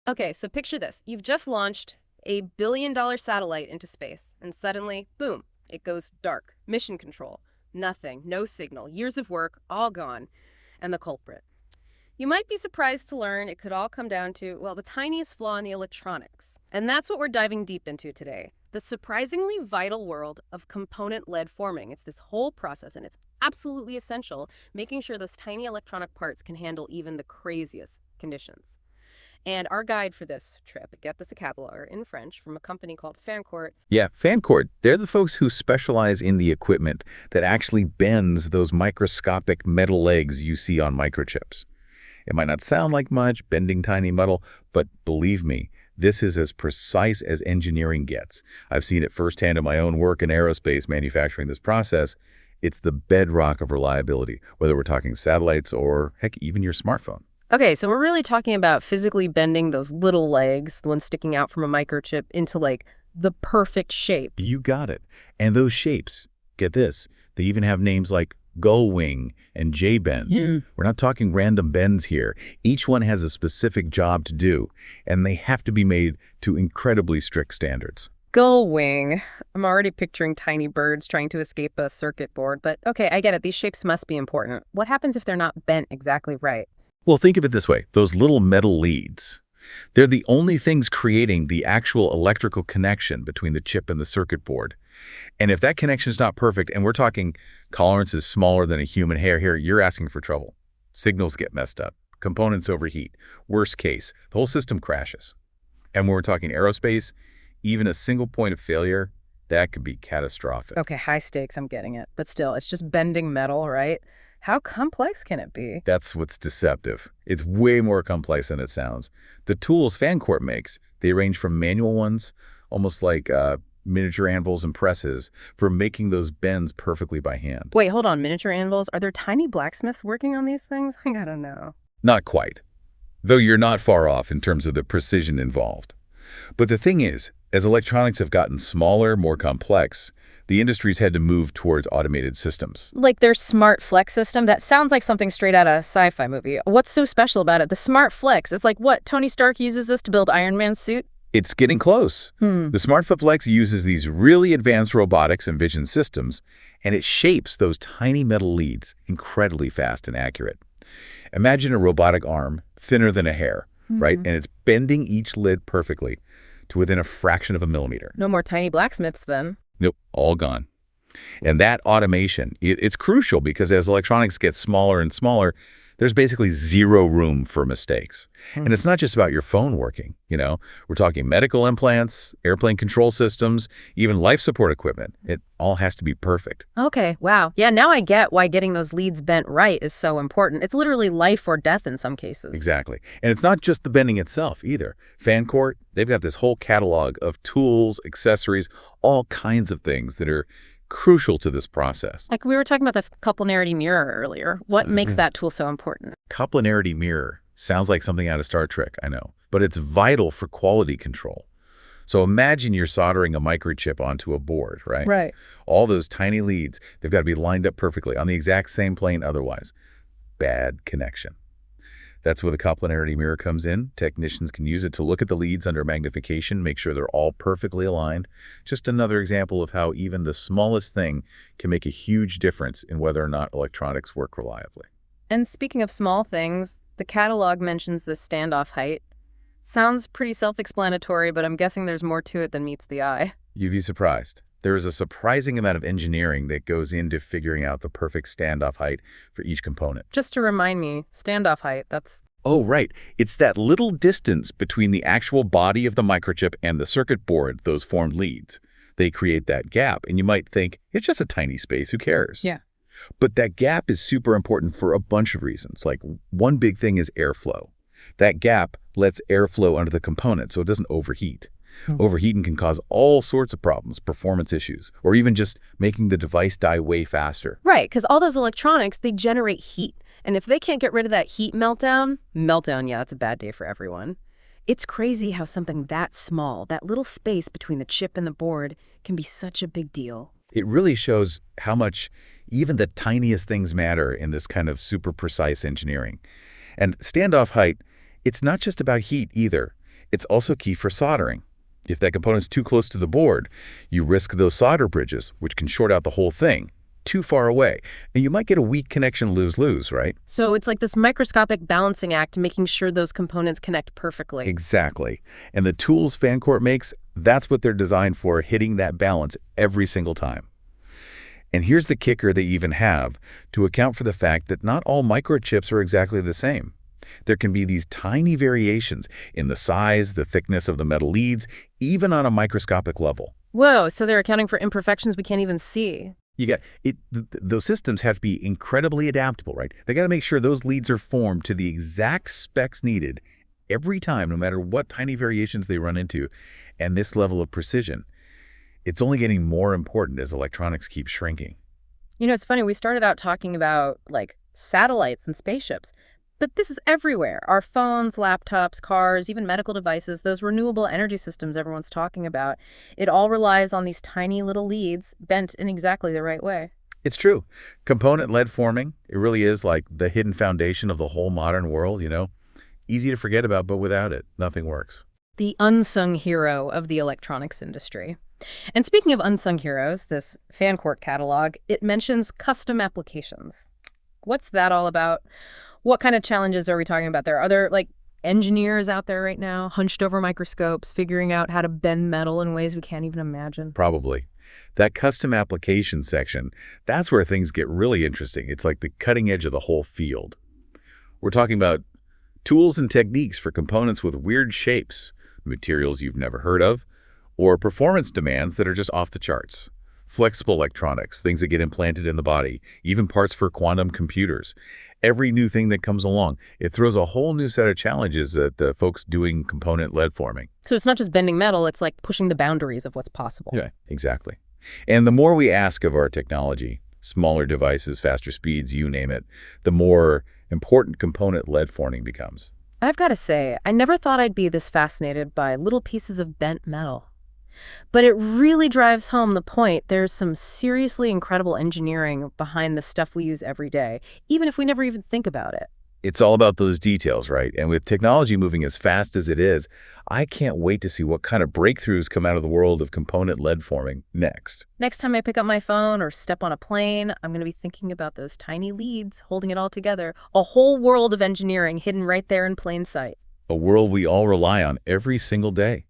Okay, so picture this. You've just launched a billion-dollar satellite into space, and suddenly, boom, it goes dark. Mission control. Nothing, no signal, years of work, all gone. And the culprit. You might be surprised to learn it could all come down to, well, the tiniest flaw in the electronics. And that's what we're diving deep into today. The surprisingly vital world of component lead forming. It's this whole process, and it's absolutely essential, making sure those tiny electronic parts can handle even the craziest conditions. And our guide for this trip, get this a cataloger in French from a company called Fancort. Yeah, Fancort, they're the folks who specialize in the equipment that actually bends those microscopic metal legs you see on microchips. It might not sound like much, bending tiny metal, but believe me, this is as precise as engineering gets. I've seen it firsthand in my own work in aerospace manufacturing this process. It's the bedrock of reliability, whether we're talking satellites or, heck, even your smartphone. Okay, so we're really talking about physically bending those little legs, the ones sticking out from a microchip, into like the perfect shape. You got it. And those shapes, get this, they even have names like gull wing and J-bend. We're not talking random bends here. Each one has a specific job to do, and they have to be made to incredibly strict standards. Gull wing. I'm already picturing tiny birds trying to escape a circuit board, but okay, I get it. These shapes must be important. What happens if they're not bent exactly right? Well, think of it this way. Those little metal leads, they're the only things creating the actual electrical connection between the chip and the circuit board. And if that connection is not perfect, and we're talking tolerances smaller than a human hair here, you're asking for trouble. Signals get messed up. Components overheat. Worst case, the whole system crashes. And when we're talking aerospace, even a single point of failure, that could be catastrophic. Okay, high stakes, I'm getting it. But still, it's just bending metal, right? How complex can it be? That's what's deceptive. It's way more complex than it sounds. The tools Fancort makes, they range from manual ones, almost like miniature anvils and presses, for making those bends perfectly by hand. Wait, hold on. Miniature anvils? Are there tiny blacksmiths working on these things? I gotta know. Not quite, though you're not far off in terms of the precision involved. But the thing is, as electronics have gotten smaller, more complex, the industry's had to move towards automated systems. Like their smart flex system? That sounds like something straight out of a sci-fi movie. What's so special about it? The smart flex. It's like what? Tony Stark uses this to build Iron Man's suit? It's getting close. The Smart Flex uses these really advanced robotics and vision systems, and it shapes those tiny metal leads incredibly fast and accurate. Imagine a robotic arm, thinner than a hair, right? And it's bending each lid perfectly to within a fraction of a millimeter. No more tiny blacksmiths then. Nope, all gone. And that automation, it's crucial because as electronics get smaller and smaller, there's basically zero room for mistakes. And it's not just about your phone working, you know. We're talking medical implants, airplane control systems, even life support equipment. It all has to be perfect. Okay, wow. Yeah, now I get why getting those leads bent right is so important. It's literally life or death in some cases. Exactly. And it's not just the bending itself either. Fancort, they've got this whole catalog of tools, accessories, all kinds of things that are crucial to this process. Like we were talking about this couplinarity mirror earlier. What makes that tool so important? Couplinarity mirror sounds like something out of Star Trek, I know, but it's vital for quality control. So imagine you're soldering a microchip onto a board, right? Right. All those tiny leads, they've got to be lined up perfectly on the exact same plane otherwise. Bad connection. That's where the couplinarity mirror comes in. Technicians can use it to look at the leads under magnification, make sure they're all perfectly aligned. Just another example of how even the smallest thing can make a huge difference in whether or not electronics work reliably. And speaking of small things, the catalog mentions the standoff height. Sounds pretty self-explanatory, but I'm guessing there's more to it than meets the eye. You'd be surprised. There is a surprising amount of engineering that goes into figuring out the perfect standoff height for each component. Just to remind me, standoff height, that's... Oh, right. It's that little distance between the actual body of the microchip and the circuit board, those formed leads. They create that gap, and you might think, it's just a tiny space, who cares? Yeah. But that gap is super important for a bunch of reasons. Like, one big thing is airflow. That gap lets airflow under the component so it doesn't overheat. Overheating can cause all sorts of problems, performance issues, or even just making the device die way faster. Right, because all those electronics, they generate heat. And if they can't get rid of that heat meltdown, yeah, that's a bad day for everyone. It's crazy how something that small, that little space between the chip and the board, can be such a big deal. It really shows how much even the tiniest things matter in this kind of super precise engineering. And standoff height, it's not just about heat either. It's also key for soldering. If that component's too close to the board, you risk those solder bridges, which can short out the whole thing, too far away, and you might get a weak connection lose-lose, right? So it's like this microscopic balancing act making sure those components connect perfectly. Exactly. And the tools Fancort makes, that's what they're designed for, hitting that balance every single time. And here's the kicker they even have to account for the fact that not all microchips are exactly the same. There can be these tiny variations in the size, the thickness of the metal leads, even on a microscopic level. Whoa, so they're accounting for imperfections we can't even see. You got it. Those systems have to be incredibly adaptable, right? They got to make sure those leads are formed to the exact specs needed every time, no matter what tiny variations they run into. And this level of precision, it's only getting more important as electronics keep shrinking. You know, it's funny, we started out talking about, like, satellites and spaceships, but this is everywhere. Our phones, laptops, cars, even medical devices, those renewable energy systems everyone's talking about, it all relies on these tiny little leads bent in exactly the right way. It's true. Component lead forming, it really is like the hidden foundation of the whole modern world, you know? Easy to forget about, but without it, nothing works. The unsung hero of the electronics industry. And speaking of unsung heroes, this Fancort catalog, it mentions custom applications. What's that all about? What kind of challenges are we talking about there? Are there, like, engineers out there right now, hunched over microscopes, figuring out how to bend metal in ways we can't even imagine? Probably. That custom application section, that's where things get really interesting. It's like the cutting edge of the whole field. We're talking about tools and techniques for components with weird shapes, materials you've never heard of, or performance demands that are just off the charts. Flexible electronics, things that get implanted in the body, even parts for quantum computers. Every new thing that comes along, it throws a whole new set of challenges at the folks doing component lead forming. So it's not just bending metal, it's like pushing the boundaries of what's possible. Yeah, exactly. And the more we ask of our technology, smaller devices, faster speeds, you name it, the more important component lead forming becomes. I've got to say, I never thought I'd be this fascinated by little pieces of bent metal. But it really drives home the point there's some seriously incredible engineering behind the stuff we use every day, even if we never even think about it. It's all about those details, right? And with technology moving as fast as it is, I can't wait to see what kind of breakthroughs come out of the world of component lead forming next. Next time I pick up my phone or step on a plane, I'm going to be thinking about those tiny leads holding it all together. A whole world of engineering hidden right there in plain sight. A world we all rely on every single day.